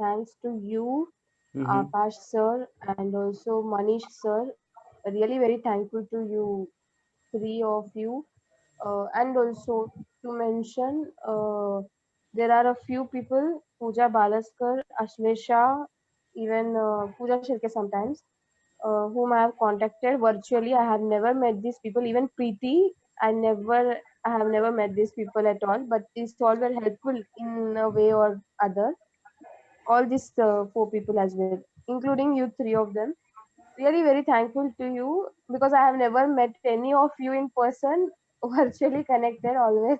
thanks to you, Mm-hmm. Akash sir, and also Manish sir. Really very thankful to you, three of you. And also to mention, there are a few people, Pooja Balaskar, Ashlesha, even Pooja Shirke sometimes, whom I have contacted virtually. I have never met these people. Even Preeti, I have never met these people at all. But these all were helpful in a way or other. All these four people as well, including you, three of them. Really very thankful to you because I have never met any of you in person. Virtually connected always.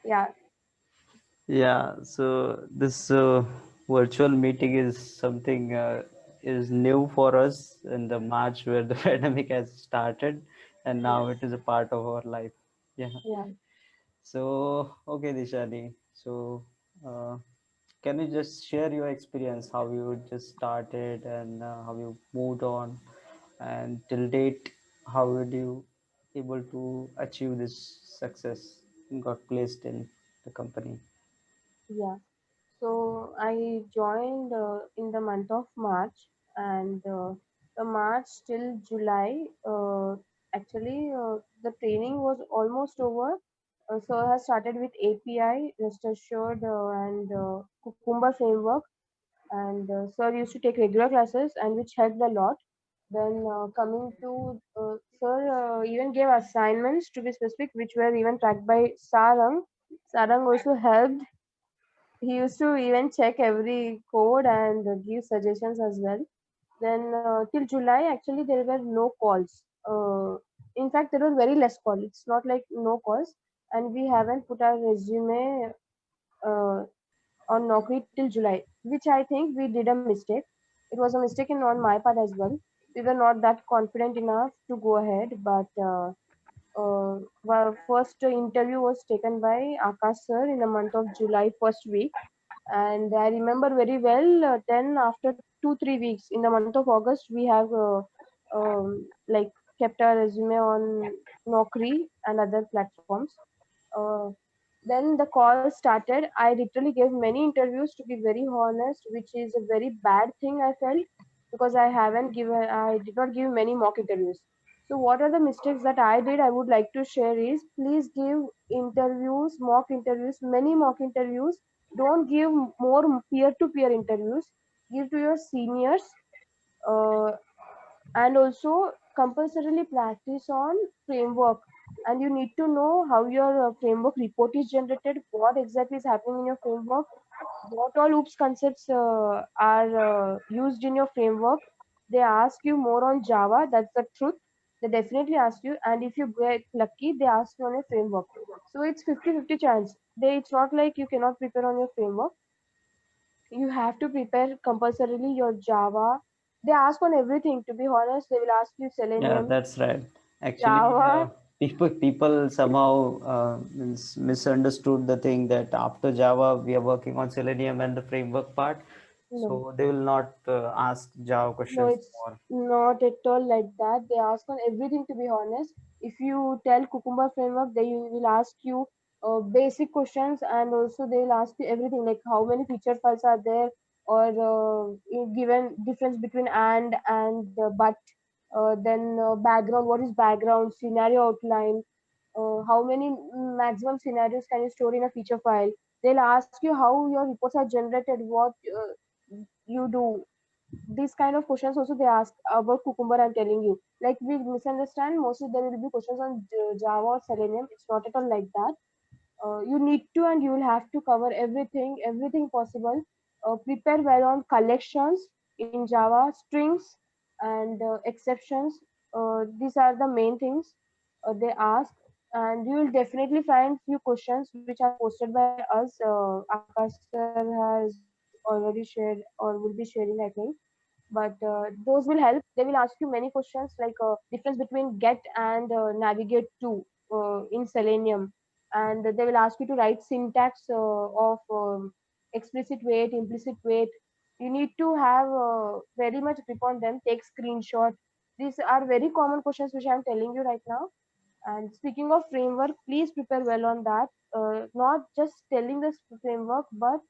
Yeah, Yeah, so this virtual meeting is something is new for us in the March where the pandemic has started, and now yes, it is a part of our life. Yeah. yeah, So, okay, Dishani. So, uh, can you just share your experience, how you just started and how you moved on, and till date, how did you able to achieve this success, got placed in the company? yeah. So I joined in the month of March, and the March till July. The training was almost over. So I started with API, Rest Assured, and Cucumber framework. And sir used to take regular classes, and which helped a lot. Then coming to sir even gave assignments to be specific, which were even tracked by Sarang. Sarang also helped. He used to even check every code and give suggestions as well. Then till July, actually there were no calls. In fact, there were very less calls. It's not like no calls, and we haven't put our resume uh, on Naukri till July, which I think we did a mistake. It was a mistake in on my part as well. We were not that confident enough to go ahead, but well, first interview was taken by Akash sir in the month of July, first week, and I remember very well. Then after 2 3 weeks in the month of August, we have like kept our resume on Naukri and other platforms. Uh, then the call started. I literally gave many interviews, to be very honest, which is a very bad thing I felt, because I did not give many mock interviews. So what are the mistakes that I did? I would like to share is, please give interviews, mock interviews, many mock interviews. Don't give more peer-to-peer interviews. Give to your seniors, uh, and also compulsorily practice on framework. And you need to know how your framework report is generated, what exactly is happening in your framework, what all oops concepts are used in your framework. They ask you more on Java, that's the truth. They definitely ask you, and if you get lucky, they ask you on a framework. So it's 50-50 chance. It's not like you cannot prepare on your framework. You have to prepare compulsorily your Java. They ask on everything, to be honest. They will ask you Yeah, Selenium, that's right. Actually, Java. people somehow misunderstood the thing that after Java we are working on Selenium and the framework part, No, so they will not ask Java no, questions it's more. not at all like that. They ask on everything, to be honest. If you tell Cucumber framework, they will ask you basic questions, and also they will ask you everything like how many feature files are there, or given difference between and but. Then background, what is background, scenario outline, how many maximum scenarios can you store in a feature file. They'll ask you how your reports are generated, what you do. These kind of questions also they ask about Cucumber. I'm telling you, like, we misunderstand. Mostly there will be questions on Java or Selenium. It's not at all like that. You need to, and you will have to cover everything possible. Prepare well on collections in Java, strings, and exceptions. These are the main things they ask. And you will definitely find few questions which are posted by us. Akash sir has already shared, or will be sharing, I think. But those will help. They will ask you many questions, like difference between get and navigate to in Selenium. And they will ask you to write syntax of explicit weight, implicit weight. You need to have very much grip on them. Take screenshot. These are very common questions which I am telling you right now. And speaking of framework, please prepare well on that. Not just telling the framework, but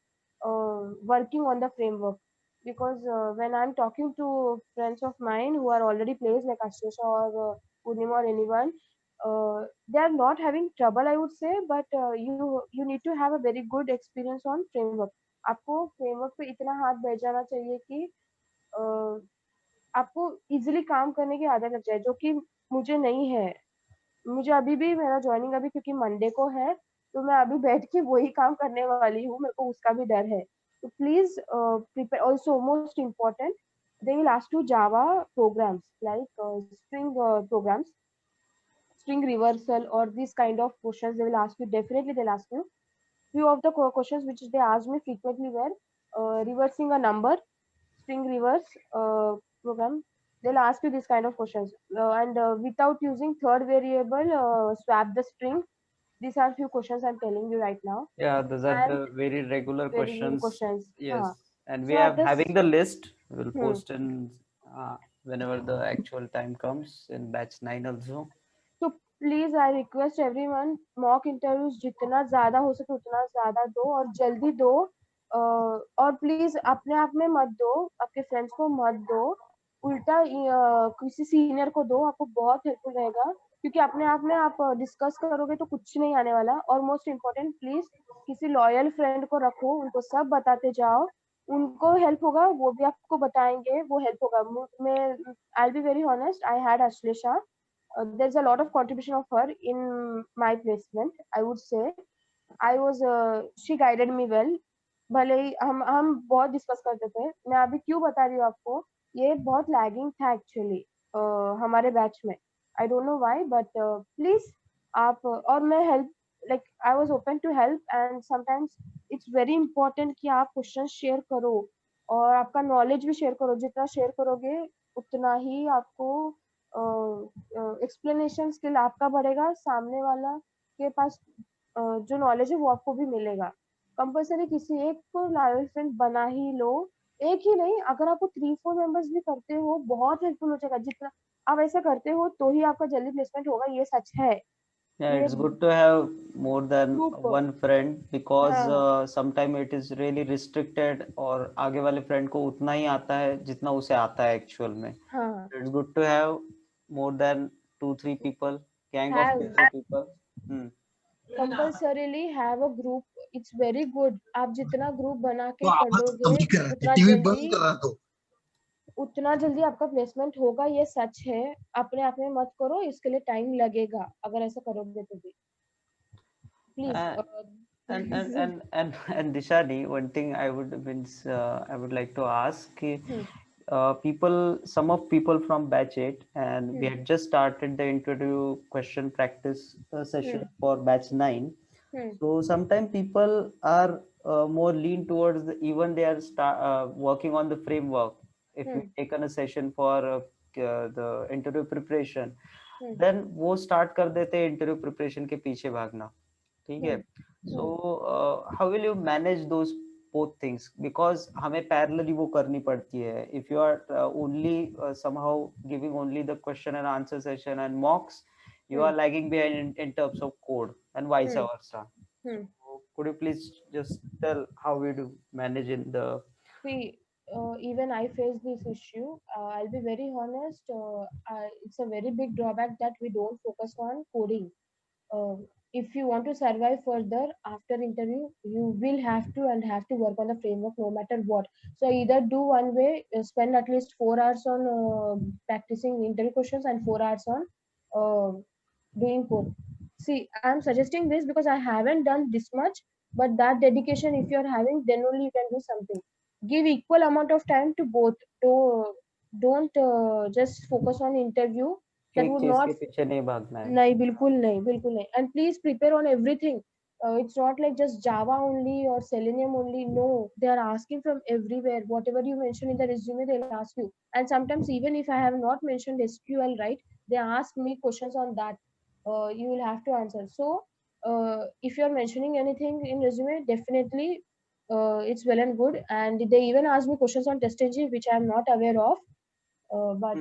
working on the framework. Because when I'm talking to friends of mine who are already placed like Ashesha or Purnima or anyone, they are not having trouble, I would say, but you need to have a very good experience on framework. आपको framework पे इतना हाथ बैठ जाना चाहिए कि आपको easily काम करने की आदत लग जाए, जो कि मुझे नहीं है। मुझे अभी भी मेरा जॉइनिंग अभी क्योंकि मंडे को है, तो मैं अभी बैठ के वही काम करने वाली हूँ, मेरे को उसका भी डर है। तो please prepare also, most important, they will ask you Java programs like string programs, string reversal, or these kind of questions they will ask you. Definitely they'll ask you. Few of the questions which they asked me frequently were reversing a number, string reverse program. They'll ask you this kind of questions, and without using third variable, swap the string. These are few questions I'm telling you right now, Yeah, those are and the very regular very good questions. questions. Huh. Yes, and we So at have this, having the list. We'll hmm, post in whenever the actual time comes in batch 9 also. तो please I request everyone, mock interviews जितना ज्यादा हो सके उतना ज्यादा दो और जल्दी दो। और प्लीज अपने आप में मत दो, आपके फ्रेंड्स को मत दो, उल्टा किसी सीनियर को दो, आपको बहुत हेल्पफुल रहेगा। क्योंकि अपने आप में आप डिस्कस करोगे तो कुछ नहीं आने वाला। और मोस्ट इम्पोर्टेंट, प्लीज किसी लॉयल फ्रेंड को रखो, उनको सब बताते जाओ, उनको हेल्प होगा, वो भी आपको बताएंगे, वो हेल्प होगा। मैं I be very honest, I had Ashlesha, there's a lot of contribution of her in my placement, I would say. I was she guided me well। भले ही हम बहुत डिस्कस करते थे, मैं अभी क्यों बता रही हूँ आपको, ये बहुत लैगिंग था एक्चुअली हमारे बैच में। I don't know why, but please आप, और मैं help, like I was open to help, and sometimes it's very important कि आप क्वेश्चन शेयर करो और आपका नॉलेज भी शेयर करो। जितना शेयर करोगे उतना ही आपको एक्सप्लेनेशन स्किल आपका बढ़ेगा, सामने वाला के पास जो नॉलेज है वो आपको भी मिलेगा। कंपल्सरी किसी एक को लॉयल फ्रेंड बना ही लो, एक ही नहीं, अगर आपको 3-4 मेंबर्स भी करते हो बहुत हेल्पफुल हो जाएगा। जितना आप ऐसा करते हो तो ही आपका जल्दी प्लेसमेंट होगा, ये सच है। Yeah, ये it's good to have more than group, one friend because हाँ sometimes it is really restricted और आगे वाले friend को उतना ही आता है जितना उसे आता है actual में. हाँ, It's good to have more than 2-3 people, gang of have 2-3 people. Hmm. Compulsorily have a group, it's very good. आप जितना ग्रुप बना तो के कर आवाज लोगे कम ही कर रहा है, उतना टीवी जल्दी, बंद करा दो। उतना जल्दी आपका प्लेसमेंट होगा, ये सच है। अपने आप में मत करो, इसके लिए टाइम लगेगा अगर ऐसा करोगे तो भी। Please Uh, and Dishani, one thing I would means I would like to ask कि, people, some of people from batch 8 and we had just started the interview question practice session for batch 9. So sometimes people are more lean towards even they are working on the framework. If we taken a session for the interview preparation, then वो start कर देते हैं interview preparation के पीछे भागना, ठीक है? So how will you manage those both things? Because हमें parallelly वो करनी पड़ती है. If you are only somehow giving only the question and answer session and mocks, you are lagging behind in terms of code and vice versa. So could you please just tell how we do manage in the See, even I face this issue. I'll be very honest. It's a very big drawback that we don't focus on coding. uh, if you want to survive further after interview, you will have to and have to work on the framework no matter what. So either do one way, spend at least 4 hours on practicing interview questions and 4 hours on uh, doing code. See, I'm suggesting this because I haven't done this much, but that dedication if you're having, then only you can do something. Give equal amount of time to both. Don't just focus on interview. That एक would चीज not, के पीछे नहीं भागना है? नहीं, बिल्कुल नहीं, बिल्कुल नहीं। And please prepare on everything. It's not like just Java only or Selenium only. No, they are asking from everywhere. Whatever you mention in the resume, they'll ask you. And sometimes even if I have not mentioned SQL, right, they ask me questions on that. You will have to answer. So if you're mentioning anything in resume, definitely it's well and good. And they even ask me questions on test engine, which I'm not aware of. But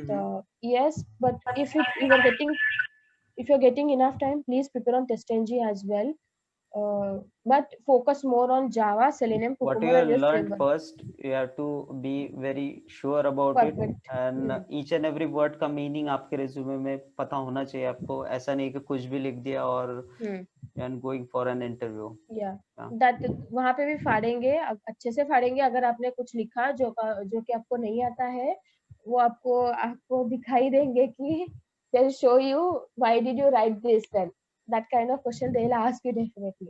yes, but if you're getting enough time, please prepare on TestNG as well. but focus more on Java, Selenium, What you Cucumber, have and REST learned framework. first, you have to be very sure about it, Perfect. and Hmm. each and every word का meaning आपके resume में पता होना चाहिए आपको. ऐसा नहीं कि कुछ भी लिख दिया और Hmm. And going for an interview. या दैट वहां पे भी फाड़ेंगे, अच्छे से फाड़ेंगे. अगर आपने कुछ लिखा जो कि आपको नहीं आता है, वो आपको आपको दिखाई देंगे कि they'll show you why did you write this then. That kind of question they'll ask you definitely.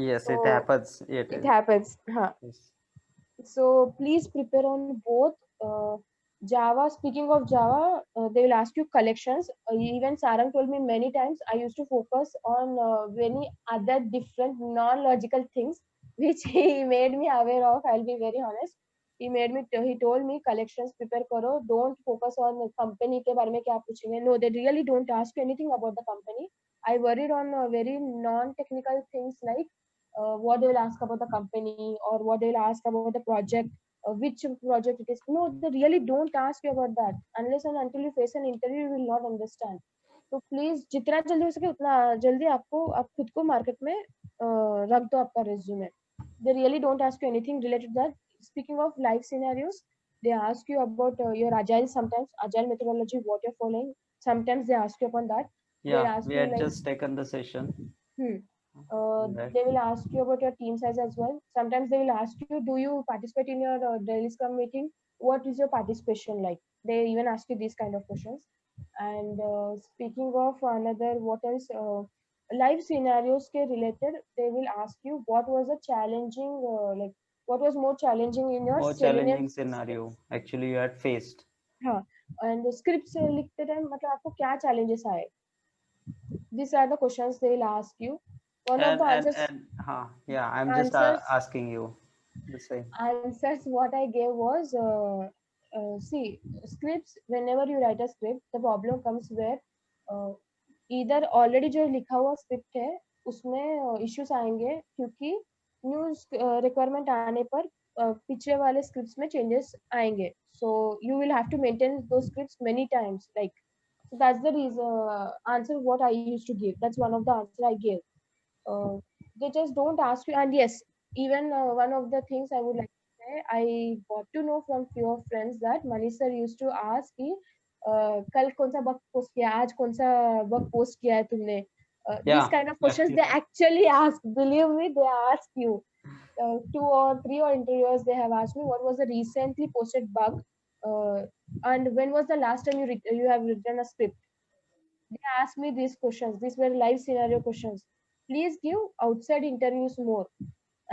Yes, So it happens. It it is. happens. Huh. Yes. So please prepare on both. Java, speaking of Java, they will ask you collections. Even Sarang told me many times I used to focus on many other different non-logical things, which he made me aware of. I'll be very honest. He told me collections prepare karo. Don't focus on company के बारे में क्या पूछेंगे. No, they really don't ask you anything about the company. I worried on very non-technical things like what they will ask about the company or what they will ask about the project, which project it is. No, they really don't ask you about that. Unless and until you face an interview, you will not understand. तो please जितना जल्दी हो सके उतना जल्दी आप खुद को मार्केट में रख दो आपका resume. They really don't ask you anything related to that. Speaking of life scenarios, they ask you about your agile, sometimes agile methodology, what you're following. Sometimes they ask you upon that. They'll Yeah, ask we you had like, just taken the session. hmm, That. they will ask you about your team size as well. Sometimes they will ask you, do you participate in your daily scrum meeting? What is your participation like? They even ask you these kind of questions. And speaking of another, what else? Live scenarios ke related, they will ask you what was a challenging, what was more challenging in your More Selenium challenging scenario scripts. actually you had faced. हाँ, and scripts लिखते time मतलब आपको क्या challenges आए? These are the questions they will ask you. One of And the and answers and yeah, I'm just answers asking you the same. answers what I gave was see, scripts, whenever you write a script, the problem comes where uh, either already जो लिखा हुआ script है उसमें issues आएंगे क्योंकि new requirement आने पर पिछले वाले स्क्रिप्ट्स में चेंजेस आएंगे. So you will have to maintain those scripts many times. Like, so that's the reason answer what I used to give. That's one of the answer I gave. uh, they just don't ask you. And yes, even one of the things I would like to say, I got to know from few of friends that Manish sir used to ask कि कल कौन सा bug post किया, आज कौन सा bug post किया है तुमने. This Yeah, kind of questions they actually ask. Believe me, they ask you. 2 or 3 or interviewers they have asked me what was the recently posted bug, uh, and when was the last time you have written a script. They asked me these questions. These were live scenario questions. Please give outside interviews more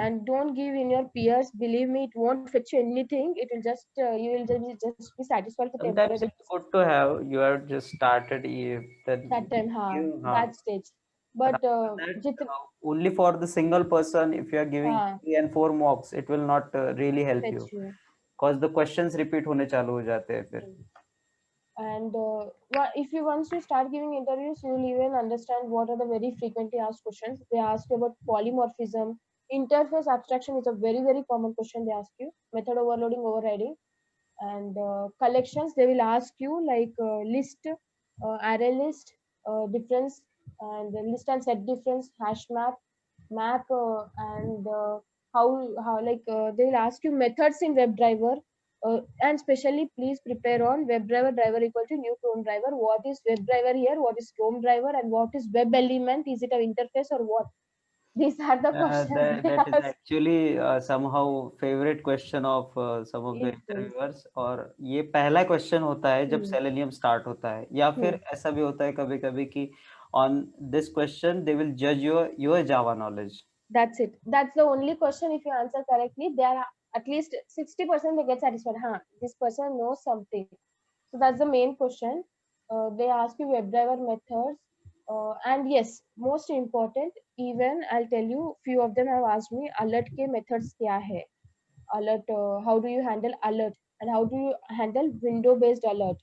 and don't give in your peers. Believe me, it won't fetch you anything. It will just you will just be satisfied for sometimes temporary it's good to have you have just started that then time. Ha, you that stage. but But after that only for the single person if you are giving ha, 3 and 4 mocks it will not really help you fetch you. because the questions repeat होने चालू हो जाते हैं फिर. And if you once you start giving interviews, you will even understand what are the very frequently asked questions. They ask you about polymorphism. Interface abstraction is a very common question they ask you. Method overloading, overriding. And collections, they will ask you like list, array list, difference, and list and set difference, hash map, and how like they will ask you methods in WebDriver. And especially please prepare on WebDriver equal to new Chrome driver. What is WebDriver here? What is Chrome driver? And what is web element? Is it an interface or what? These are the questions they That is ask. actually somehow favorite question of some of the It is. interviewers. और ये पहला question होता है जब Hmm. Selenium start होता है या Hmm. फिर ऐसा भी होता है कभी कभी कि on this question they will judge your Java knowledge. That's it. That's the only question. If you answer correctly, there are at least 60% they get satisfied. Huh, this person knows something. So that's the main question. They ask you WebDriver methods. And yes, most important, even I'll tell you, few of them have asked me, alert ke methods kya hai? Alert, how do you handle alert? And how do you handle window-based alert?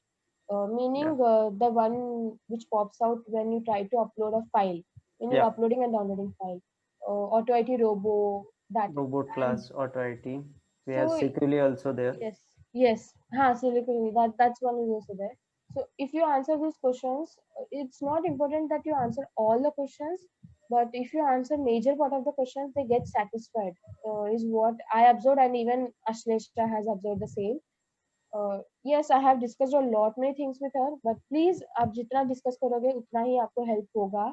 Yeah, Meaning the one which pops out when you try to upload a file, when you're yeah. uploading and downloading file. Auto IT Robo, that. Robot And class auto IT. We have so secretly also there. yes, yes, Silicon Valley, that's one is also there. So if you answer these questions, it's not important that you answer all the questions. But if you answer major part of the questions, they get satisfied. Is what I observed, and even Ashlesha has observed the same. Yes, I have discussed a lot many things with her, but please आप जितना discuss करोगे उतना ही आपको help होगा,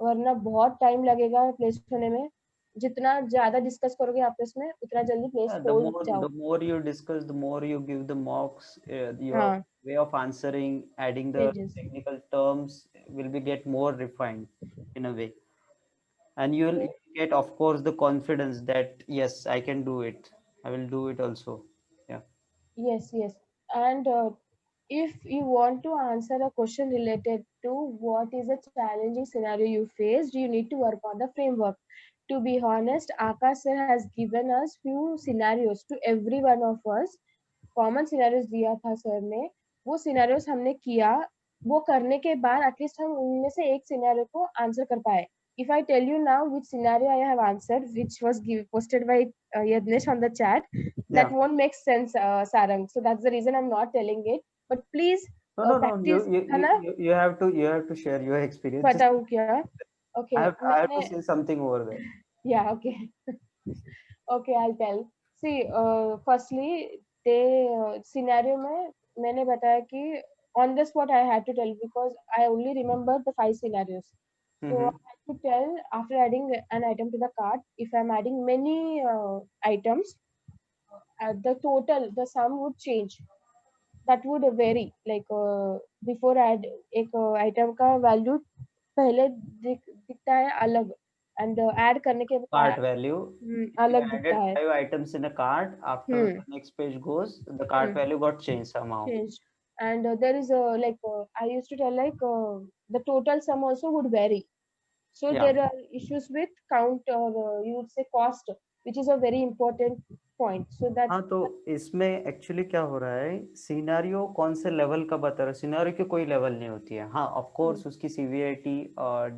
वरना बहुत time लगेगा place होने में. जितना ज्यादा डिस्कस करोगे आपस में उतना जल्दी प्लेस Yeah, हो the जाओ. more you discuss, the more you give the mocks, your हाँ. way of answering, adding the Changes. technical terms will be get more refined in a way. And you'll get, of course, the confidence that yes, I can do it. I will do it also. Yeah. Yes, yes. And if you want to answer a question related to what is a challenging scenario you faced, you need to work on the framework. To be honest, Akash sir has given us few scenarios to every one of us. Common scenarios दिया था sir ने, वो scenarios हमने किया. वो करने के बाद एटलीस्ट हम उनमें से एक सिनेरियो को आंसर कर पाए. If I tell you now which scenario I have answered, which was posted by Yadnesh on the chat, that Yeah. won't make sense, Sarang. So that's the reason I'm not telling it. But please No, no, no. practice, है ना? You have to share your experience. Just बताऊँ क्या? Okay, I have मैंने to say something over there. yeah, okay. Okay, I'll tell. See, firstly, they scenario में मैंने बताया कि on the spot I had to tell because I only remember the 5 scenarios. So Mm-hmm. I had to tell after adding an item to the cart. If I'm adding many items, the total, the sum would change. That would vary. Like before add एक item का value पहले दिखता है अलग, and add करने के Cart बाद value. If you अलग दिखता added है. 5 items in a cart, after Hmm. the next page goes, the cart Hmm. value got changed somehow. Changed. And there is a like I used to tell like the total sum also would vary. So Yeah. there are issues with count, or you would say cost, which is a very important point. So that हाँ, तो इसमें actually क्या हो रहा है, scenario कौन से level का बता रहा है, सिनेरियो की कोई लेवल नहीं होती है. हाँ, ऑफ hmm, कोर्स उसकी severity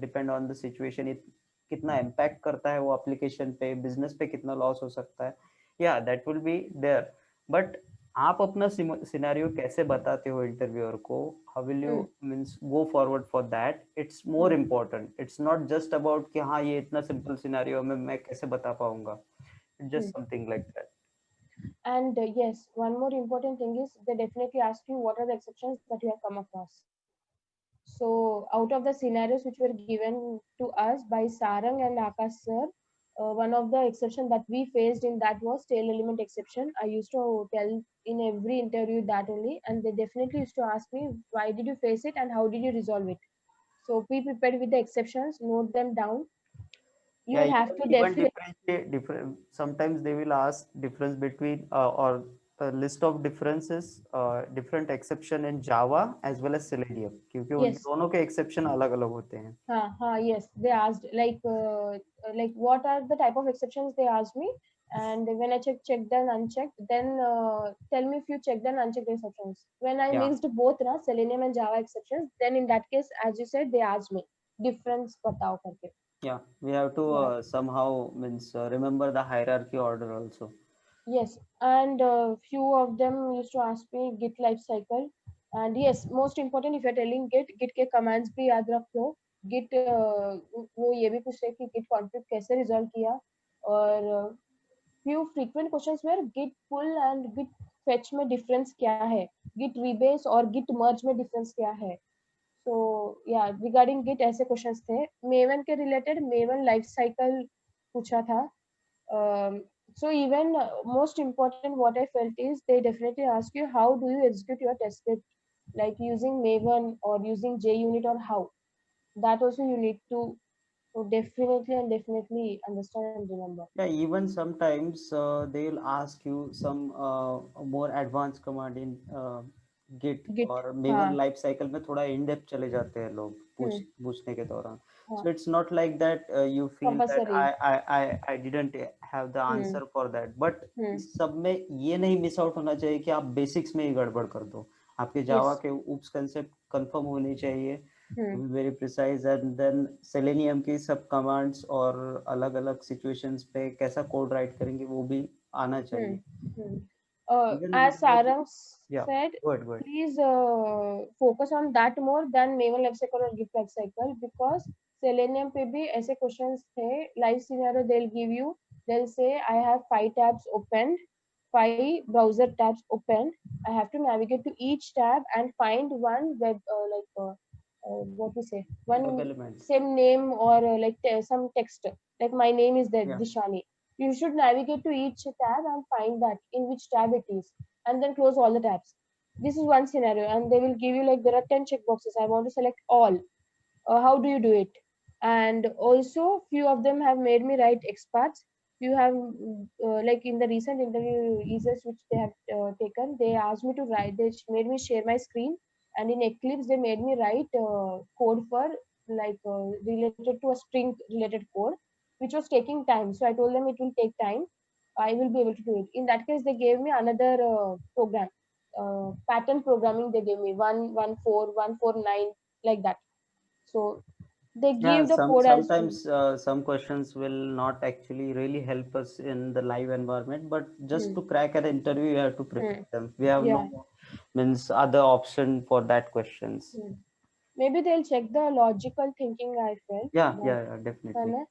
depend on the situation, कितना इम्पैक्ट करता है वो एप्लीकेशन पे, बिजनेस पे कितना लॉस हो सकता है. या that will be there. But आप अपना सिनेरियो कैसे बताते हो इंटरव्यूअर को, how will you hmm, means go forward for that, it's more hmm. Important. It's not just about कि हाँ ये इतना सिंपल सिनेरियो में मैं कैसे बता पाऊंगा. It's Hmm. Just something like that. And yes, one more important thing is they definitely ask you what are the exceptions that you have come across. So, out of the scenarios which were given to us by Sarang and Akash sir, one of the exception that we faced in that was tail element exception. I used to tell in every interview that only, and they definitely used to ask me why did you face it and how did you resolve it. So, be prepared with the exceptions, note them down. You Yeah, will have to even definitely. differentiate different. Sometimes they will ask difference between or a list of differences, different exception in Java as well as Selenium, क्योंकि उन Yes. दोनों के exception अलग अलग होते हैं. Yes, they asked like what are the type of exceptions they asked me, and when I checked and unchecked, then tell me if you checked and unchecked exceptions. When I Yeah, mixed both na Selenium and Java exceptions, then in that case, as you said, they asked me difference बताओ करके. yeah. We have to Yeah. somehow means remember the hierarchy order also. Yes, and few of them used to ask me Git life cycle, and yes, most important if you're telling Git के commands भी याद रखो. Git वो ये भी पूछ रहे कि Git conflict कैसे resolve किया, और few frequent questions were Git pull and Git fetch में difference क्या है, Git rebase और Git merge में difference क्या है. So yeah, regarding Git ऐसे questions थे. Maven के related Maven life cycle पूछा था. So even most important what I felt is they definitely ask you how do you execute your test script, like using Maven or using JUnit or how. That also you need to so definitely and definitely understand and remember. Yeah, even sometimes they'll ask you some more advanced command in Git Git. और Maven हाँ. life cycle में थोड़ा in depth चले जाते हैं लोग Hmm. पूछने के दौरान. हाँ. So it's not like that you feel that Compulsory. I didn't have the Hmm. answer for that. But Hmm. इस सब में ये नहीं मिस आउट होना चाहिए कि आप बेसिक्स में ही गड़बड़ कर दो. आपके जावा Yes. के उप्स कंसेप्ट कंफर्म होनी चाहिए, Hmm. to be very precise, and then Selenium की सब कमांड्स और अलग अलग सिचुएशंस पे कैसा कोड राइट करेंगे वो भी आना Hmm. चाहिए. Hmm. इवन As Sarang या said, good good. please focus on that more than Maven life cycle or Git life cycle because Selenium पे भी ऐसे questions थे. Live scenario they'll give you. They'll say I have 5 tabs opened, 5 browser tabs opened. I have to navigate to each tab and find one web what we say, one Web element. same name or some text. Like my name is there, Yeah. Dishani. You should navigate to each tab and find that in which tab it is, and then close all the tabs. This is one scenario, and they will give you like there are 10 checkboxes. I want to select all. How do you do it? And also few of them have made me write experts. You have like in the recent interview ESS which they have taken, they asked me to write, made me share my screen, and in Eclipse they made me write code for related to a string related code, which was taking time. So I told them it will take time, I will be able to do it. In that case they gave me another program, pattern programming. They gave me 114 149 like that. So they Yeah, give the code as well. sometimes some questions will not actually really help us in the live environment, but just Hmm. to crack an interview, you have to prepare Hmm. them. We have Yeah. no means other option for that questions. Hmm. Maybe they'll check the logical thinking. I felt that. Yeah, definitely. Anna,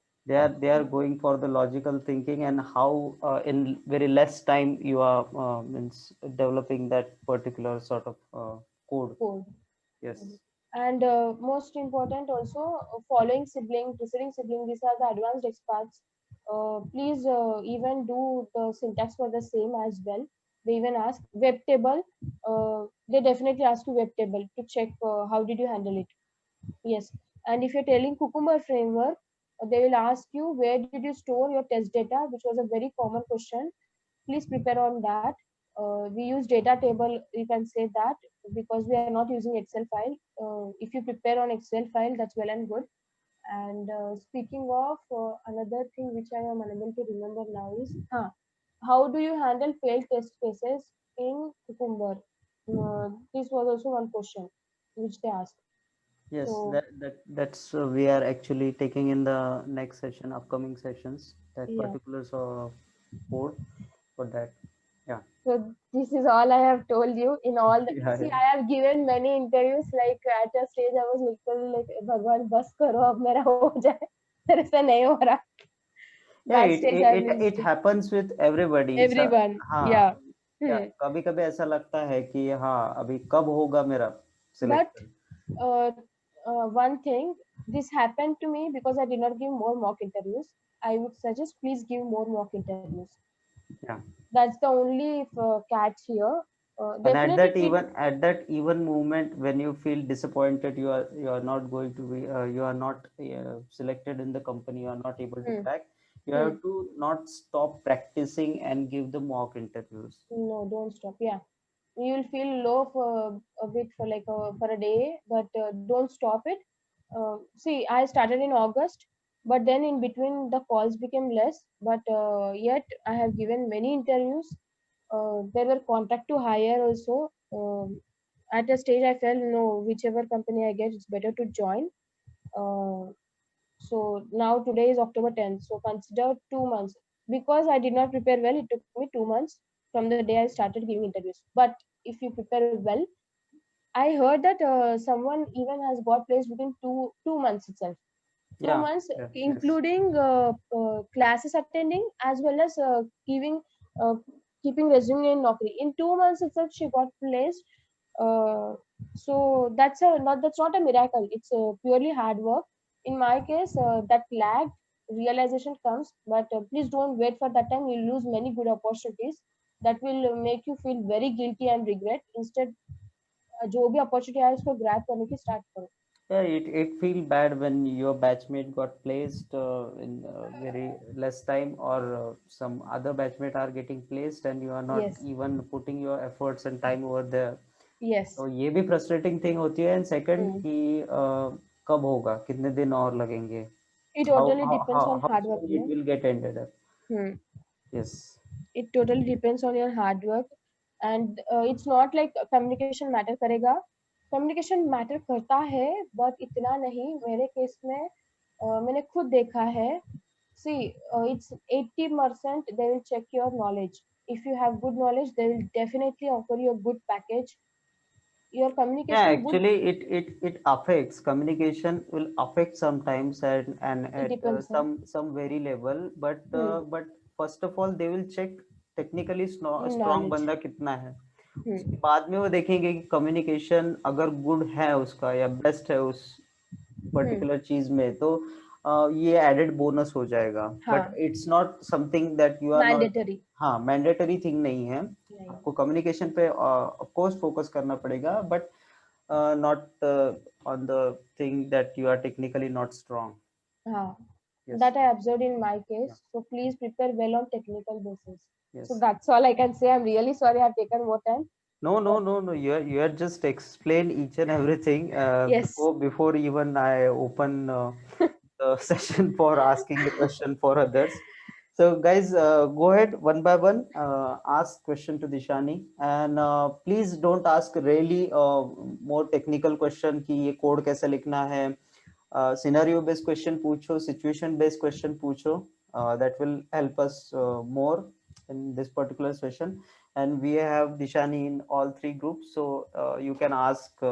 They are going for the logical thinking and how in very less time you are means developing that particular sort of code. code. Yes. And most important also, following sibling, preceding sibling, these are the advanced experts. Please even do the syntax for the same as well. They even ask web table. They definitely ask you web table to check how did you handle it. Yes. And if you're telling Cucumber framework, they will ask you where did you store your test data, which was a very common question. Please prepare on that. We use data table, you can say that, because we are not using Excel file. If you prepare on Excel file, that's well and good. And speaking of another thing which I am unable to remember now is, how do you handle failed test cases in Cucumber? This was also one question which they asked. Yes, So that's we are actually taking in the next session, upcoming sessions, that yeah. particulars of code for that. Yeah. So this is all I have told you. In all the, Yeah, see, yeah. I have given many interviews. Like at a stage, I was literally like, "Bhagwan, bas karo, ab mera ho jaye." मेरे से नहीं हो रहा. Yeah, That stage I it reached. happens with everybody. Everyone, हाँ, yeah. क्या Hmm. कभी कभी ऐसा लगता है कि हाँ अभी कब होगा मेरा But selection. uh, one thing, this happened to me because I did not give more mock interviews. I would suggest please give more mock interviews. Yeah. That's the only catch here. And at Definitely, that even moment when you feel disappointed, you are not going to be you are not selected in the company, you are not able to hmm, crack. You hmm. have to not stop practicing and give the mock interviews. No, don't stop. Yeah, you will feel low for a bit for like for a day, but don't stop it. See, I started in August, but then in between the calls became less. But yet I have given many interviews. There were contract to hire also. At a stage, I felt no, whichever company I get, it's better to join. Uh, so now today is October 10th. So consider 2 months. Because I did not prepare well, it took me 2 months from the day I started giving interviews. But if you prepare well, I heard that someone even has got placed within two months itself. two Yeah. months, Yes. including classes attending as well as giving uh, keeping resume in Naukri. In 2 months itself, she got placed. Uh, so that's not a miracle. It's purely hard work. In my case, that lag realization comes, but please don't wait for that time. You'll lose many good opportunities that will make you feel very guilty and regret. Instead, जो भी opportunity है उसको grab करने की start करो. Yeah, it feel bad when your batchmate got placed in very less time, or some other batchmate are getting placed and you are not Yes, even putting your efforts and time over there. yes. तो ये भी frustrating thing होती है. And second Mm. कि कब होगा, कितने दिन और लगेंगे, It how totally how depends how on how hard work, soon it no? Will get ended up. Hmm. Yes. It totally depends on your hard work, and it's not like communication matter करेगा. Communication matter करता है, but इतना नहीं. मेरे case में मैंने खुद देखा है. See, it's 80% they will check your knowledge. If you have good knowledge, they will definitely offer you a good package. your Yeah, communication would. actually, it affects communication will affect sometimes and It at depends on. some very level, Hmm. but first of all they will check technically strong Knowledge. बंदा कितना है. Hmm. उसके बाद में वो देखेंगे कि communication अगर गुड है उसका या बेस्ट है उस Hmm. पर्टिकुलर चीज में, तो ये एडेड बोनस हो जाएगा, बट हाँ. It's not something that you are not. Mandatory. हाँ, मैंडेटरी थिंग नहीं है. नहीं. आपको कम्युनिकेशन पे ऑफ कोर्स फोकस करना पड़ेगा, but not on the thing that you are technically not strong. हाँ. Yes. That I observed in my Yeah. case. So please prepare well on technical basis. So Yes. that's all I can say. I'm really sorry I've taken more time. No, no, But no, no. You are just explain each and everything yes. before even I open the session for asking the question for others. So guys, go ahead one by one. Ask question to Dishani, and please don't ask really more technical question कि ये code कैसे लिखना है. Scenario based question पूछो, situation based question पूछो. That will help us more in this particular session. And we have Dishani in all three groups, so you can ask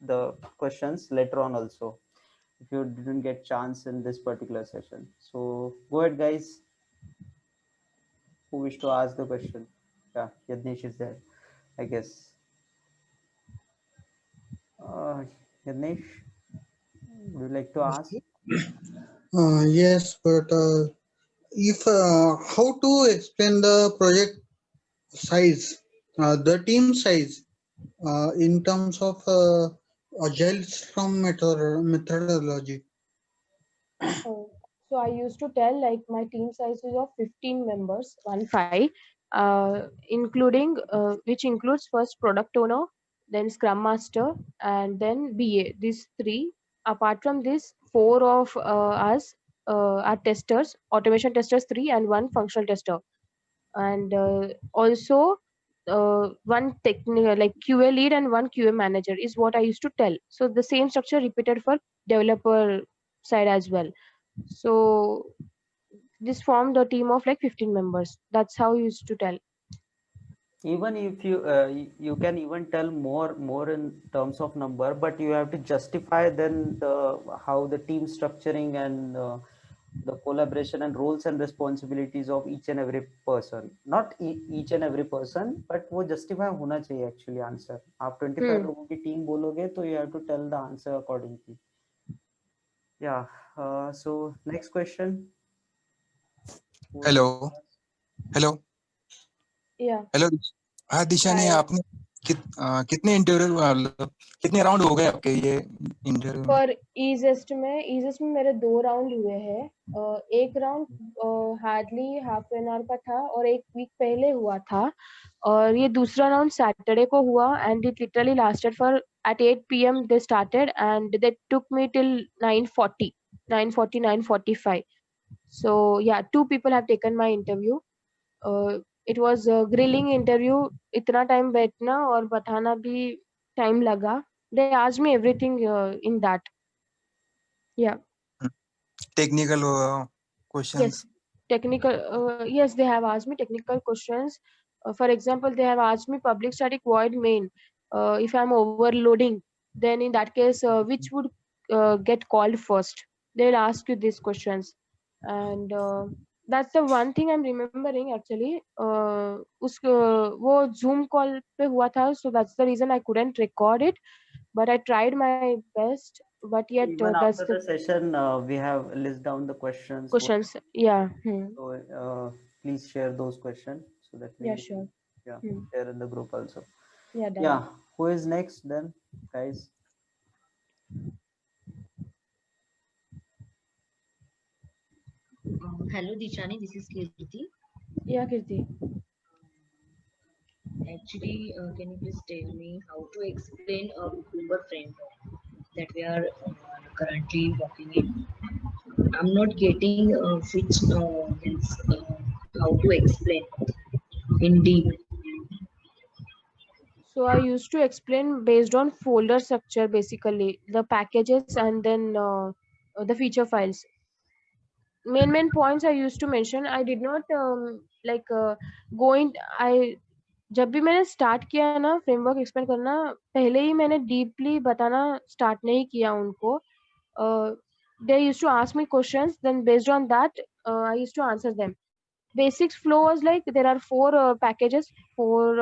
the questions later on also if you didn't get chance in this particular session. So go ahead, guys. Who wish to ask the question? Yeah, Yadnish is there, I guess. Uh, Yadnish, would you like to ask? Yes, but if how to explain the project size, the team size, in terms of agile Scrum methodology? Oh, so I used to tell like my team size is of 15 members, 1 5, including which includes first product owner, then scrum master, and then BA. These three. Apart from this, four of us are testers, automation testers three, and one functional tester, and also one technical like QA lead and one QA manager is what I used to tell. So the same structure repeated for developer side as well. So this formed a team of like 15 members. That's how you used to tell. Even if you you can even tell more in terms of number, but you have to justify then the how the team structuring and the collaboration and roles and responsibilities of each and every person, not each and every person, but वो justify होना चाहिए actually answer. आप 25 Hmm. लोगों की team बोलोगे तो you have to tell the answer accordingly. Yeah. So next question. Who would like hello. to ask? Hello. Yeah. Hello. हाँ दिशा ने Hi. आपने कितने इंटरव्यू मतलब कितने राउंड हो गए आपके ये इंटरव्यू में? पर ईजेस्ट में मेरे 2 राउंड हुए हैं. एक round hardly half an hour का था और एक वीक पहले हुआ था, और ये दूसरा राउंड सैटरडे को हुआ and it literally lasted for at 8 p.m. they started and they took me till 9:40, 9:45. So yeah, two people have taken my interview. It was a grilling interview. इतना टाइम बैठना और बताना भी टाइम लगा. They asked me everything in that. Yeah. Technical Yes. Questions. Technical. Yes, they have asked me technical questions. For example, they have asked me public static void main. If I'm overloading, then in that case, which would get called first? They'll ask you these questions, and that's the one thing I'm remembering actually. वो Zoom call पे हुआ था, so that's the reason I couldn't record it. But I tried my best. But yet, Even that's after the the session, we have list down the questions. questions. Yeah. Hmm. So please share those questions so that Yeah. we Sure. yeah Hmm. share in the group also. Yeah. Done. Yeah, who is next then, guys? Hello Dishani, this is Kirti. Yeah, Kirti. Actually, can you please tell me how to explain a Cucumber framework that we are currently working in? I'm not getting which means how to explain in deep. So I used to explain based on folder structure, basically the packages and then the feature files. Main points I used to mention. I did not like go in. I जब भी मैंने start किया ना framework explain करना, पहले ही मैंने deeply बताना start नहीं किया उनको. They used to ask me questions, then based on that, I used to answer them. Basics flow was like there are four or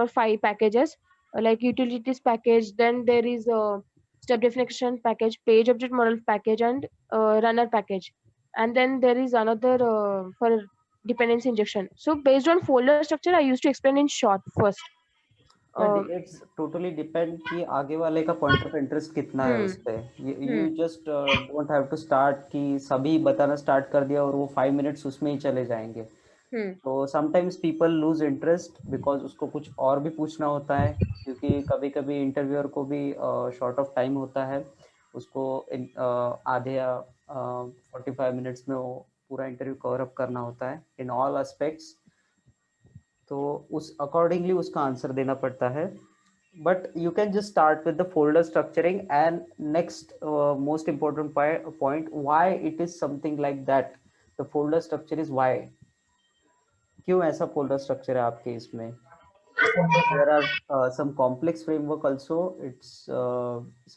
five packages, like utilities package. Then there is a step definition package, page object model package, and runner package. And then there is another for dependency injection. So based on folder structure, I used to explain in short first. या Uh, it's totally depend कि आगे वाले का point of interest कितना है उस hmm, पे. hmm, you just don't have to start कि सभी बताना स्टार्ट कर दिया और वो 5 मिनट्स उसमें ही चले जाएंगे. hmm, तो sometimes people lose interest because उसको कुछ और भी पूछना होता है, क्योंकि कभी कभी इंटरव्यूअर को भी शॉर्ट ऑफ टाइम होता है. उसको आधे या 45 मिनट्स में वो पूरा इंटरव्यू कवर अप करना होता है इन ऑल एस्पेक्ट्स. तो उस अकॉर्डिंगली उसका आंसर देना पड़ता है. But you can just start with the folder structuring, and next most important point, why it is something like that. The folder structure is why. क्यों ऐसा folder structure है आपके इसमें? There are some complex framework also. It's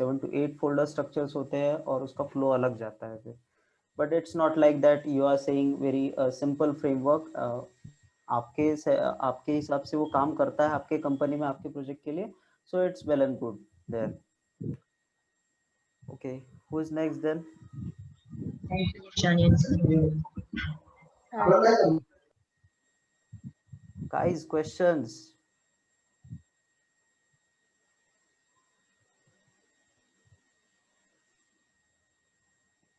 7 to 8 folder structures होते हैं और उसका flow अलग जाता है फिर. But it's not like that. You are saying very simple framework. आपके हिसाब से वो काम करता है आपके कंपनी में आपके प्रोजेक्ट के लिए. So it's well and good there. Okay, who is next then? Thank you, Shani and Sanju. hi. Guys, questions.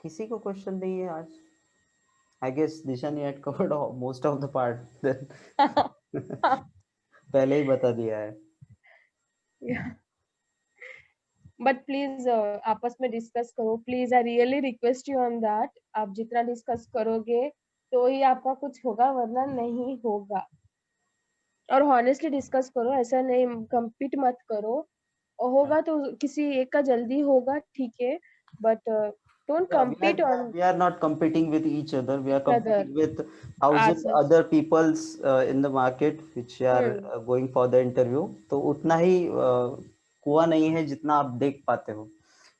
किसी को क्वेश्चन नहीं है आज? I guess Dishani had covered most of the part then. पहले ही बता दिया है. Yeah. बट प्लीज आपस में डिस्कस करो please. I really request you on that. आप जितना डिस्कस करोगे तो ही आपका कुछ होगा, वरना नहीं होगा. और हॉनेस्टली डिस्कस करो, ऐसा नहीं कम्पीट मत करो. और होगा तो किसी एक का जल्दी होगा, ठीक है, but don't Yeah, compete on we are not competing with each other. We are other competing with thousand answers. other peoples in the market which are going for the interview. तो उतना ही कुआं नहीं है जितना आप देख पाते हो.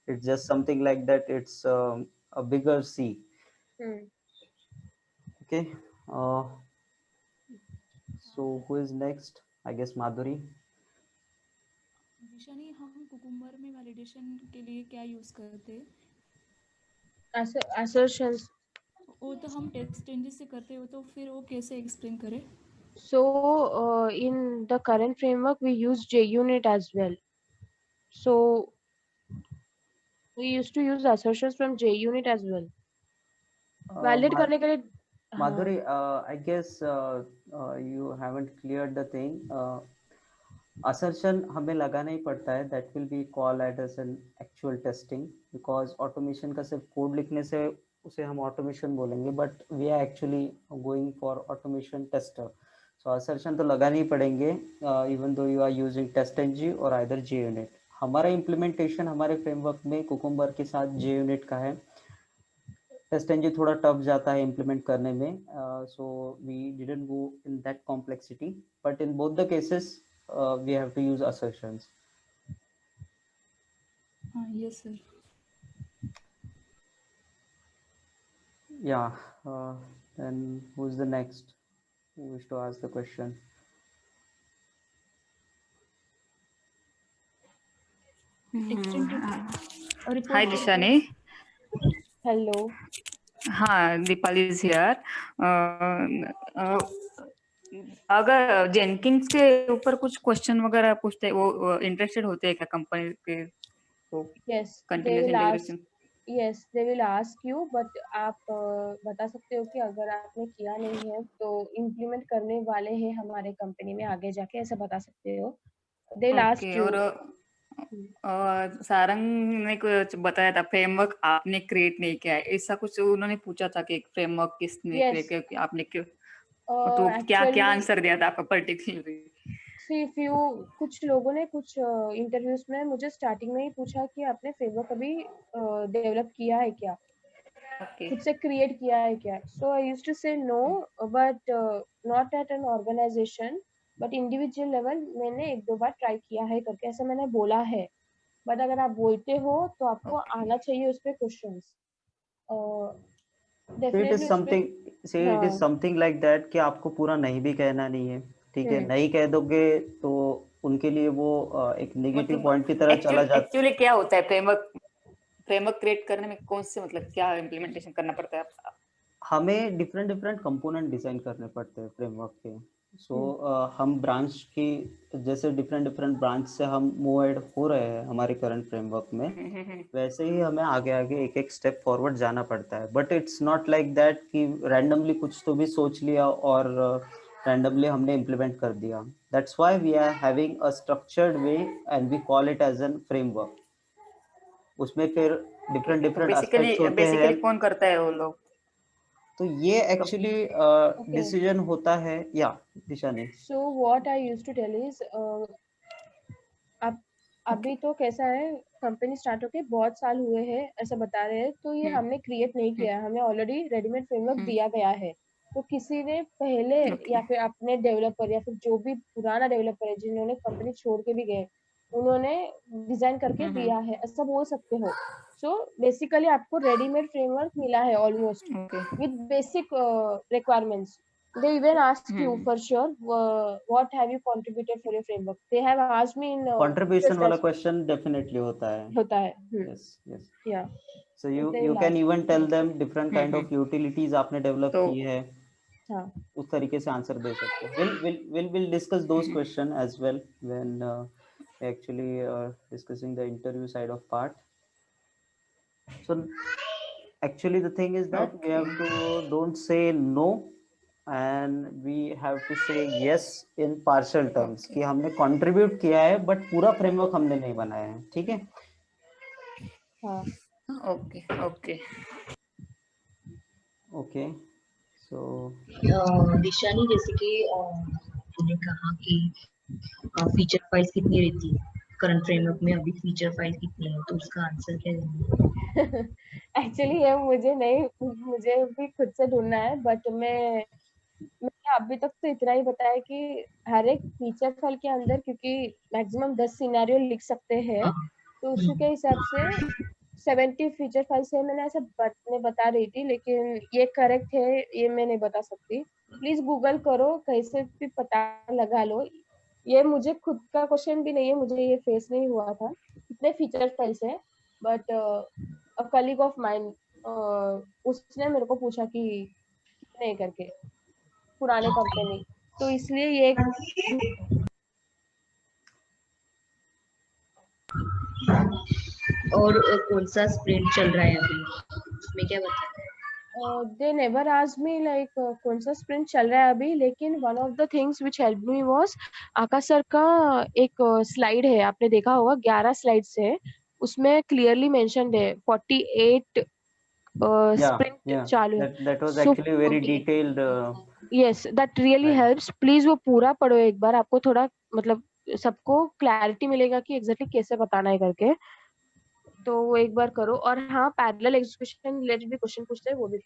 It's just something like that. It's a bigger sea. Okay. Uh, so who is next? I guess Madhuri. Dishani, हम कुकुम्बर में वैलिडेशन के लिए क्या यूज करते हैं? assertions. वो तो हम टेक्स्ट चेंजेस से करते हो, तो फिर वो कैसे एक्सप्लेन करें? So in the current framework we use JUnit as well. So we used to use assertions from JUnit as well. Valid करने के लिए. Madhuri, I guess you haven't cleared the thing. Assertion हमें लगाना ही पड़ता है. That will be called as an actual testing, because automation का सिर्फ code लिखने से उसे हम automation बोलेंगे, but we are actually going for automation tester. So assertion तो लगाने ही पड़ेंगे, even though you are using TestNG or either JUnit. हमारा implementation हमारे framework में Cucumber के साथ JUnit का है. TestNG थोड़ा टफ जाता है इम्प्लीमेंट करने में, so we didn't go in that complexity, but in both the cases we have to use assertions. हाँ, yes sir. Yeah. Then who's the next who wish to ask the question? Hi Dishani. Hello. हाँ, Deepali is here. अगर Jenkins के ऊपर कुछ question वगैरह पूछते वो interested होते हैं क्या कंपनी के? तो yes they continuous will ask. Integration. yes they will ask you, but आप बता सकते हो कि अगर आपने किया नहीं है तो इम्प्लीमेंट करने वाले हैं हमारे कंपनी में आगे जाके, ऐसा बता सकते हो. they will ask okay. you. और सारंग ने कुछ बताया था फ्रेमवर्क आपने क्रिएट नहीं किया है, ऐसा कुछ उन्होंने पूछा था कि फ्रेमवर्क किसने Yes. क्रिएट किया, आपने क्यों? तो क्या actually आंसर दिया था आपका पर्टिकुलरली? see few कुछ लोगों ने कुछ इंटरव्यूज में मुझे स्टार्टिंग में ही पूछा कि आपने फ्रेमवर्क कभी डेवलप किया है क्या, ओके. खुद से क्रिएट किया है क्या. so I used to say no, but not at an organization, but individual level मैंने एक दो बार ट्राई किया है करके ऐसा मैंने बोला है। बट अगर आप बोलते हो तो आपको आना चाहिए उस पे questions, So it is definitely उस पे। something, say it is हाँ। something like that कि आपको पूरा नहीं भी कहना नहीं है, ठीक है, नहीं कह दोगे तो उनके लिए वो एक नेगेटिव मतलब पॉइंट की तरह चला जाता। एक्चुअली क्या होता है फ्रेमवर्क क्रिएट करने में, कौन से मतलब क्या इम्प्लीमेंटेशन करना पड़ता है? हमें डिफरेंट डिफरेंट कंपोनेंट डिजाइन करने पड़ते हैं फ्रेमवर्क के। सो हम ब्रांच की, जैसे डिफरेंट डिफरेंट ब्रांच से हम मूव हो रहे हैं हमारे करंट फ्रेमवर्क में, वैसे ही हमें आगे आगे एक एक स्टेप फॉरवर्ड जाना पड़ता है। But it's not like that कि रैंडमली कुछ तो भी सोच लिया और रैंडमली हमने इम्प्लीमेंट कर दिया। That's why we are having a structured way and we call it as an framework. उसमें फिर डिफरेंट ओके, तो डिफरेंट बेसिकली एस्पेक्ट्स होते हैं। बेसिकली कौन करता है वो लोग? तो ये कब? एक्चुअली ओके, डिसीजन होता है, या दिशा ने। So what I used to tell is, अब अभी तो कैसा है, कंपनी स्टार्ट होके बहुत साल हुए हैं ऐसा बता रहे हैं, तो ये हमने क्रिएट नहीं किया है, हमें ऑलरेडी रेडीमेड फ्रेमवर्क दिया गया है। तो किसी ने पहले ओके। या फिर अपने डेवलपर या फिर जो भी पुराना डेवलपर है जिन्होंने कंपनी छोड़ के भी गए, उन्होंने डिजाइन करके दिया है ऐसा बोल सकते हो। सो बेसिकली आपको रेडीमेड फ्रेमवर्क मिला है almost okay. with basic requirements. They even ask you for sure, what have you contributed for your framework. They have asked me in contribution just वाला as क्वेश्चन डेफिनेटली होता है। होता है। Yes yes. Yeah, so they you will can ask. Even tell them different kind of utilities आपने develop तो की है, हाँ, उस तरीके से आंसर दे सकते हो। Will discuss those question as well when actually discussing the interview side of part. So actually the thing is that we have to don't say no and we have to say yes in partial terms कि हमने contribute किया है but पूरा framework हमने नहीं बनाया है, ठीक है। हाँ, okay okay. Okay so Dishani, जैसे कि तूने कहा कि फीचर फाइल्स कितनी रहती है करंट फ्रेमवर्क में, अभी फीचर फाइल कितनी है, तो उसका आंसर क्या देना? एक्चुअली ये मुझे नहीं, मुझे भी खुद से ढूंढना है। बट मैंने अभी तक तो इतना ही बताया कि हर एक फीचर फाइल के अंदर, क्योंकि मैक्सिमम 10 सिनेरियो लिख सकते हैं, हाँ। तो उसके हिसाब से 70 फीचर फाइल्स है। मैंने ऐसा मैं बता रही थी, लेकिन ये करेक्ट है ये मैं नहीं बता सकती। प्लीज गूगल करो, कैसे भी पता लगा लो। ये मुझे खुद का क्वेश्चन भी नहीं है, मुझे ये फेस नहीं हुआ था कितने फीचर फाइल्स है। But a colleague of mine, उसने मेरे को पूछा कि कितने करके, पुराने कंपनी, तो इसलिए ये और कौन सा स्प्रिंट चल रहा है अभी, उसमें क्या बताया है? They never asked me like कौन सा स्प्रिंट चल रहा है अभी। लेकिन one of the things which help me was Akash sir का एक स्लाइड है, आपने देखा होगा, 11 स्लाइड्स है, उसमें क्लियरली मेंशन्ड है 48 या स्प्रिंट या चालू है। that was so actually very okay. detailed yes, that really slide. Helps. Please वो पूरा पढ़ो एक बार, आपको थोड़ा मतलब सबको क्लैरिटी मिलेगा कि एग्जैक्टली कैसे बताना है करके। तो वो एक बार करो। और हाँ, पैरेलल एग्जीक्यूशन रिलेटेड भी क्वेश्चन पूछते हैं, वो भी।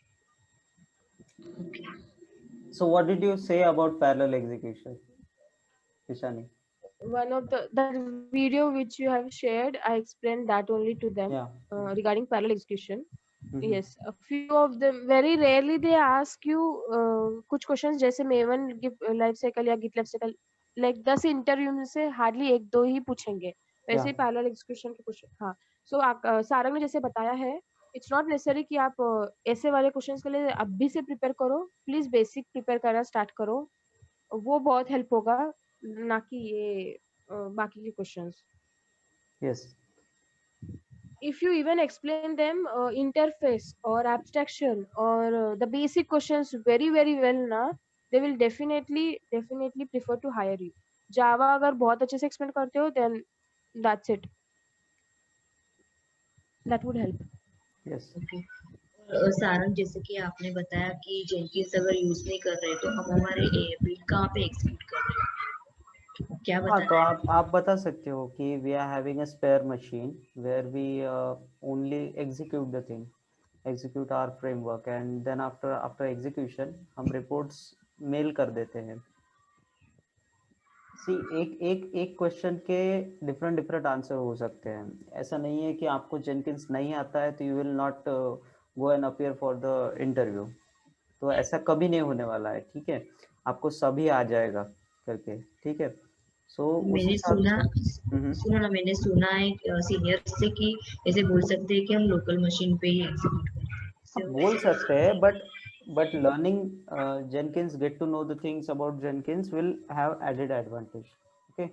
So what did you say about parallel execution, Ishani? One of the video which you have shared, I explained that only to them Yeah. regarding parallel execution. Mhm. Yes, a few of them, very rarely they ask you कुछ questions जैसे Maven life cycle या Git life cycle, like 10 interview में से hardly एक दो ही पूछेंगे, वैसे ही Yeah. पैरेलल एग्जीक्यूशन के क्वेश्चन। हाँ, सो सारंग ने जैसे बताया है, इट्स नॉट नेसेसरी कि आप ऐसे वाले क्वेश्चंस के लिए अभी से प्रिपेयर करो। प्लीज बेसिक प्रिपेयर करना स्टार्ट करो, वो बहुत हेल्प होगा, ना कि ये बाकी के questions. Yes. If you even explain them interface or abstraction or the basic questions very well na, they will definitely prefer to hire you. Java अगर बहुत अच्छे से explain करते हो, then that's it, that would help. Yes. Okay. और सारंग, जैसे कि आपने बताया कि जेनकिंस अगर यूज नहीं कर रहे तो हम हमारे बिल्ड कहाँ पे एग्जीक्यूट कर रहे हैं, क्या हाँ, तो बताना आप बता सकते हो कि we are having a spare machine where we only execute the thing, execute our framework and then after execution हम रिपोर्ट्स मेल कर देते हैं। सी एक क्वेश्चन के डिफरेंट आंसर हो सकते हैं। ऐसा नहीं है कि आपको जेनकिंस नहीं आता है तो you will not go and appear for the interview. तो ऐसा कभी नहीं होने वाला है, ठीक है, आपको सभी आ जाएगा करके, ठीक है। सो उस मैंने हिसाब सुना, से सुनो ना, मैंने सुना है सीनियर से कि ऐसे बोल सकते हैं कि हम लोकल मशीन पे ही एग्जीक्यूट करते हैं, आप ऐसे बोल वैसे सकते हैं, but learning Jenkins, get to know the things about Jenkins will have added advantage. Okay,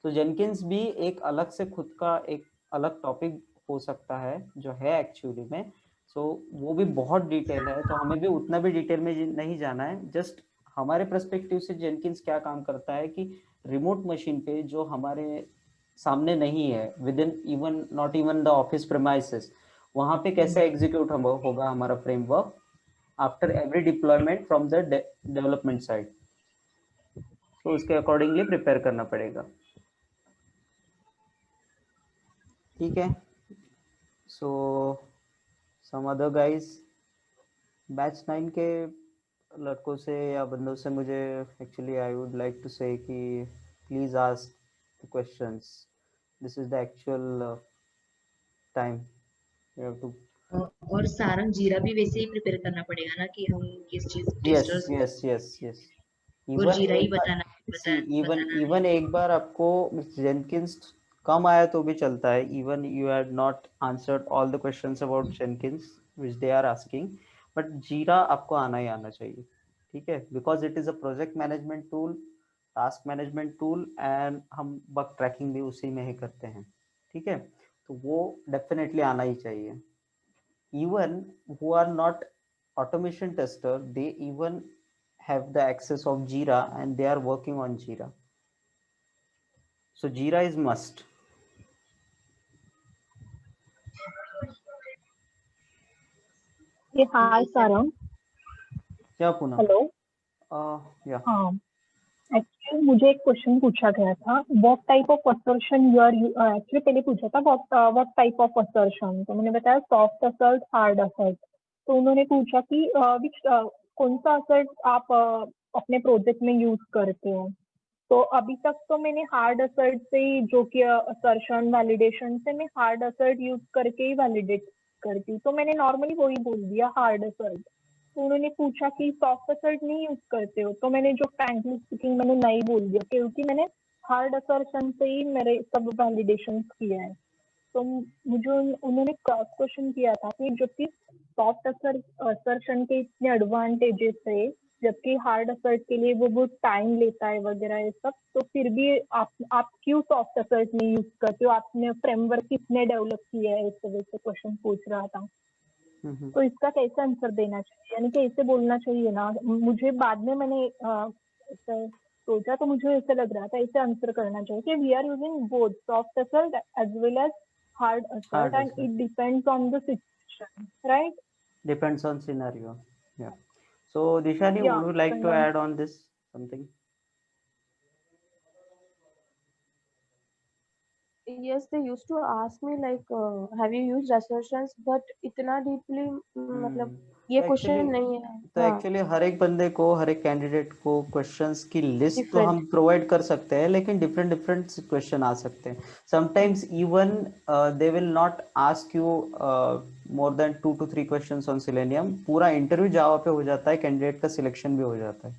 तो Jenkins भी एक अलग से खुद का एक अलग टॉपिक हो सकता है जो है एक्चुअली में। सो वो भी बहुत डिटेल है, तो हमें भी उतना भी डिटेल में नहीं जाना है। जस्ट हमारे पर्सपेक्टिव से Jenkins क्या काम करता है कि रिमोट मशीन पे जो हमारे सामने नहीं है, within even not even the office premises, वहां पे कैसे एग्जीक्यूट होगा हमारा framework after every deployment from the development side. तो उसके अकॉर्डिंगली प्रिपेयर करना पड़ेगा, ठीक है। So some other guys, batch 9 के लड़कों से या बंदों से मुझे actually I would like to say कि please ask the questions, this is the actual time you have to. और सारंग जीरा भी वैसे ही प्रिपेयर करना पड़ेगा ना कि हम किस चीज yes testers, yes yes yes, और इवन जीरा ही एक बार, सी बताना है। इवन एक बार आपको जेनकिंस कम आया तो भी चलता है, even you had not answered all the questions about Jenkins which they are asking, but Jira आपको आना ही आना चाहिए, ठीक है, because it is a project management tool, task management tool, and हम बग ट्रैकिंग भी उसी में ही करते हैं, ठीक है। तो वो डेफिनेटली आना ही चाहिए। Even who are not automation tester, they even have the access of Jira and they are working on Jira. So Jira is must. ये हाय सारंग। क्या पुनः? हेलो। या हाँ, एक्चुअली मुझे एक क्वेश्चन पूछा गया था, what type of assertion you are, actually पहले पूछा था व्हाट टाइप ऑफ असर्शन, तो मैंने बताया सॉफ्ट असर्ट, हार्ड असर्ट। तो उन्होंने पूछा कि कौन सा असर्ट आप अपने प्रोजेक्ट में यूज करते हो। तो अभी तक तो मैंने हार्ड असर्ट से ही, जो कि असर्शन वैलिडेशन से, मैं हार्ड असर्ट यूज करके ही वैलिडेट करती, तो मैंने नॉर्मली वही बोल दिया हार्ड असर्ट। तो उन्होंने पूछा कि सॉफ्ट असर्ट नहीं यूज करते हो, तो मैंने जो फ्रैंकली स्पीकिंग मैंने नहीं बोल दिया, क्योंकि मैंने हार्ड असर्शन से ही मेरे सब वैलिडेशन किए हैं। तो मुझे उन्होंने क्रॉस क्वेश्चन किया था कि जबकि सॉफ्ट असर्शन के इतने एडवांटेजेस है, जबकि हार्ड असर्ट के लिए वो बहुत टाइम लेता है वगैरह ये सब, तो फिर भी आप क्यों सॉफ्ट असर्ट नहीं यूज करते हो, आपने फ्रेमवर्क कितने डेवलप किया है, इस तरह से क्वेश्चन पूछ रहा था। तो इसका कैसे आंसर देना चाहिए, यानी कि ऐसे बोलना चाहिए ना। मुझे बाद में मैंने ऐसे सोचा, तो मुझे ऐसे लग रहा था ऐसे आंसर करना चाहिए कि we are using both soft assert as well as hard assert, and it depends on the situation, right? Depends on scenario. Yeah. So Dishani, Yeah, would you like to add on this something? Yes, they used to ask me like, have you used assertions, but इतना deeply मतलब ये actually question नहीं है। तो हाँ, actually हर एक बंदे को, हर एक कैंडिडेट को क्वेश्चंस की लिस्ट तो हम different। प्रोवाइड कर सकते हैं, लेकिन डिफरेंट क्वेश्चन आ सकते हैं। Sometimes even they will not ask you more than 2 to 3 questions on selenium, पूरा इंटरव्यू जावा पे हो जाता है, कैंडिडेट का सिलेक्शन भी हो जाता है,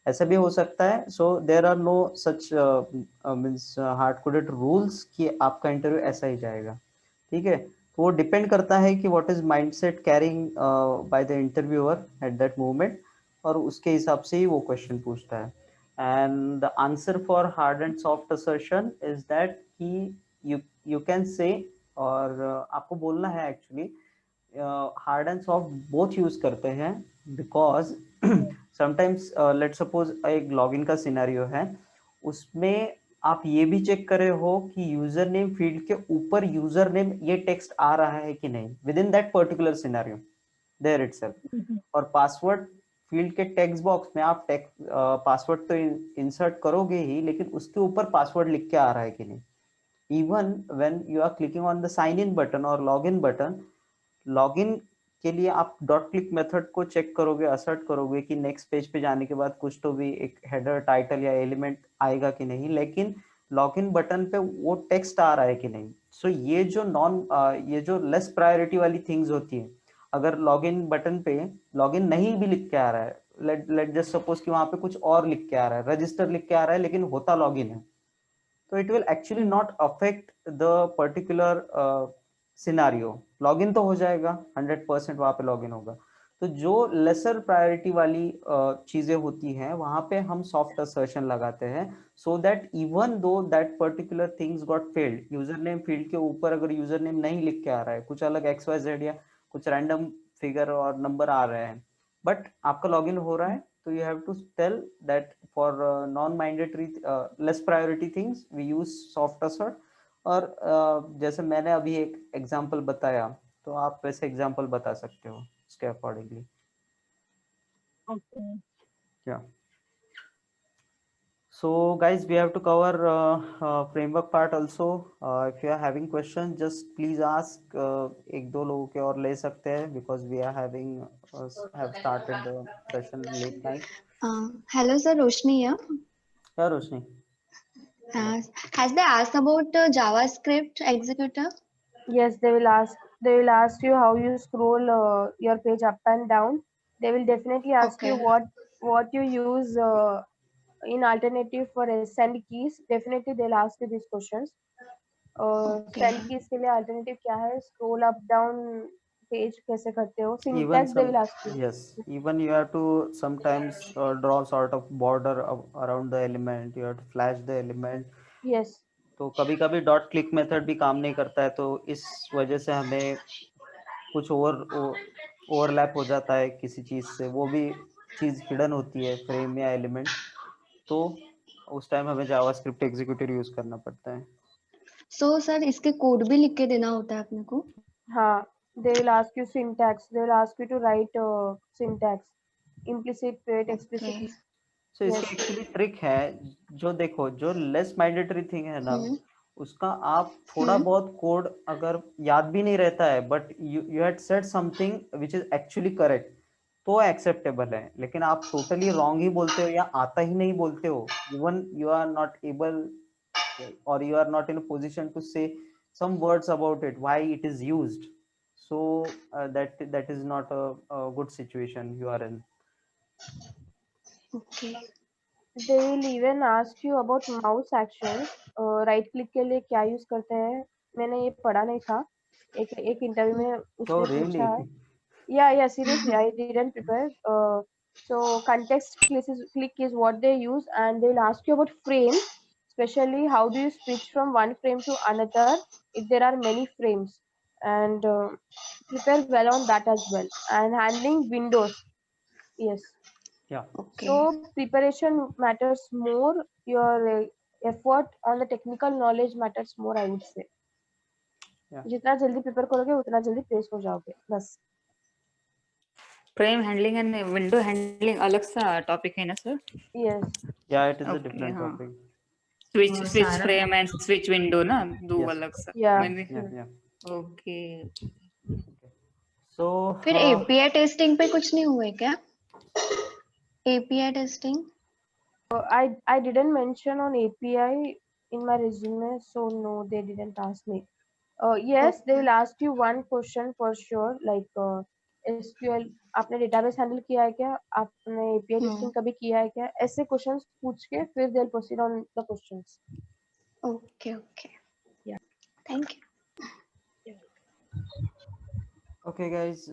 ऐसा भी हो सकता है। So there are no such means hard coded rules कि आपका इंटरव्यू ऐसा ही जाएगा, ठीक है। तो वो डिपेंड करता है कि what is mindset carrying by the interviewer at that moment, और उसके हिसाब से ही वो क्वेश्चन पूछता है। And the answer for hard and soft assertion is that कि यू कैन से, और आपको बोलना है actually hard and soft both use करते हैं, बिकॉज समटाइम्स लेट सपोज एक लॉगिन का सिनेरियो है, उसमें आप ये भी चेक करे हो कि यूजर नेम फील्ड के ऊपर यूजर नेम ये टेक्स्ट आ रहा है कि नहीं within that particular scenario there itself. और पासवर्ड फील्ड के टेक्स्ट बॉक्स में आप पासवर्ड तो इंसर्ट करोगे ही, लेकिन उसके ऊपर पासवर्ड लिख के आ रहा है कि नहीं। Even when you are clicking on the sign in button और लॉग इन बटन, लॉगिन के लिए आप डॉट क्लिक मेथड को चेक करोगे, असर्ट करोगे कि नेक्स्ट पेज पे जाने के बाद कुछ तो भी एक हेडर, टाइटल या एलिमेंट आएगा कि नहीं, लेकिन लॉगिन बटन पे वो टेक्स्ट आ रहा है कि नहीं। सो ये जो लेस प्रायोरिटी वाली थिंग्स होती है, अगर लॉगिन बटन पे लॉगिन नहीं भी लिख के आ रहा है, लेट जस्ट सपोज कि वहां पे कुछ और लिख के आ रहा है, रजिस्टर लिख के आ रहा है, लेकिन होता लॉगिन है, तो it will actually not affect the particular scenario. Login तो हो जाएगा, 100% वहां पे लॉगिन होगा। तो जो लेसर प्रायोरिटी वाली चीजें होती हैं वहां पे हम सॉफ्ट असर्शन लगाते हैं, so that even though that particular things got failed, user name field के ऊपर अगर यूजर नेम नहीं लिख के आ रहा है, कुछ अलग XYZ या कुछ रैंडम फिगर और नंबर आ रहे हैं, बट आपका लॉगिन हो रहा है, तो you have to tell that for non-mandatory less priority things we use soft assert। और जैसे मैंने अभी एक एग्जांपल बताया, तो आप वैसे एग्जांपल बता सकते हो उसके accordingly. Okay. Yeah. So guys, we have to cover framework part also. If you are having questions, just please ask। एक दो लोगों के और ले सकते हैं because we are having have started the session late night। Hello, sir. Roshni here. क्या रोशनी? Has they asked about JavaScript executor? Yes, they will ask you how you scroll your page up and down. They will definitely ask you Okay. what you use in alternative for send keys. Definitely they'll ask you these questions. Okay. Send keys के लिए alternative क्या है, scroll up down page कैसे करते हो, Even syntax they some, will ask you. yes, even you have to sometimes draw sort of border around the element, you have to flash the element। Yes. तो कभी कभी dot click method भी काम नहीं करता है, तो इस वजह से हमें कुछ ओवरलैप हो जाता है किसी चीज से, वो भी चीज हिडन होती है फ्रेम या एलिमेंट, तो उस टाइम हमें जावास्क्रिप्ट एग्जीक्यूटिव यूज करना पड़ता है। So, sir, इसके कोड भी लिख के देना होता है अपने को? हाँ, they will ask you syntax. They will ask you to write syntax, implicit, create, explicit. Okay. सो इसकी Yes. एक्चुअली ट्रिक है, जो देखो जो लेस मैंडेटरी थिंग है ना, उसका आप थोड़ा बहुत कोड अगर याद भी नहीं रहता है, but you had said something which is actually correct, तो एक्सेप्टेबल है। लेकिन आप टोटली रॉन्ग ही बोलते हो या आता ही नहीं बोलते हो, even you are not able or you are not in a position to say some words about it, why it is used, so that is not a good situation you are in। Okay. They will even ask you about mouse actions। Right click के लिए क्या use करते हैं, मैंने ये पढ़ा नहीं था, एक इंटरव्यू में Oh उसने really? पूछा है। Yeah, seriously, I didn't prepare। So context click is what they use, and they'll ask you about frames, especially how do you switch from one frame to another if there are many frames, and prepare well on that as well, and handling windows। Yes. Yeah, Okay. So preparation matters more, your effort on the technical knowledge matters more, I would say। yeah, जितना जल्दी prepare करोगे उतना जल्दी place हो जाओगे, बस। Frame handling and window handling अलग सा टॉपिक है ना sir? Yes. yeah, it is a okay, different हाँ, topic। Switch frame and switch window ना, दो Yes, अलग सा। Yeah. मैंने yeah। ओके। Okay, so फिर API टेस्टिंग पे कुछ नहीं हुए क्या? API testing? I didn't mention on API in my resume, so no, they didn't ask me। Yes, they will ask you one question for sure, like SQL आपने database handle किया है क्या, आपने API टेस्टिंग कभी किया है क्या, ऐसे क्वेश्चंस पूछ के फिर they'll proceed on the questions। Okay, okay. Yeah. Thank you. okay guys,